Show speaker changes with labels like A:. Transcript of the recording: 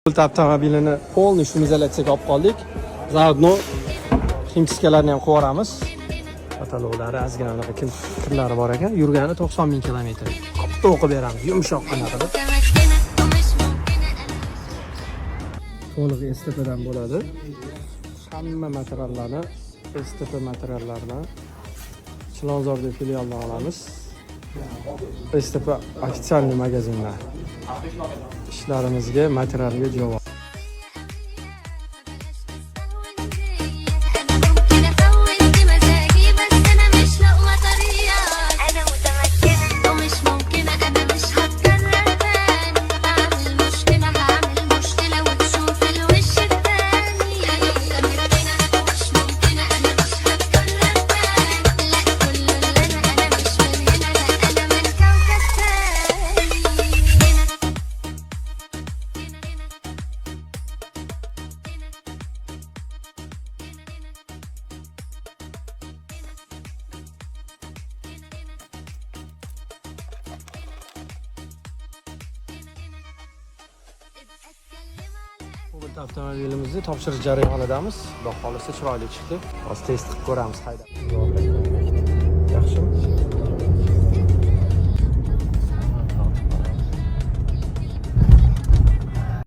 A: Avtomobilini полный shumizalyatsiyaga olib qoldik. Zavodno ximchiskalarni ham qo'yamiz. Kataloglari ozgina anaqa kirlari bor ekan. Yurgani 90 ming kilometr. Qopda o'qib beramiz. Yumshoq qanaqa qilib. To'liq STPdan bo'ladi. Hamma materiallarni STP materiallardan Chilonzorda filialdan olamiz. STP ofitsialniy magazinlar. İşlerimizge, materialga javob. Bu avtomobilimizni topshirish jarayonidamiz. Xudo xolisa chiroyli chiqdi. Hozir test qilib ko'ramiz haydab.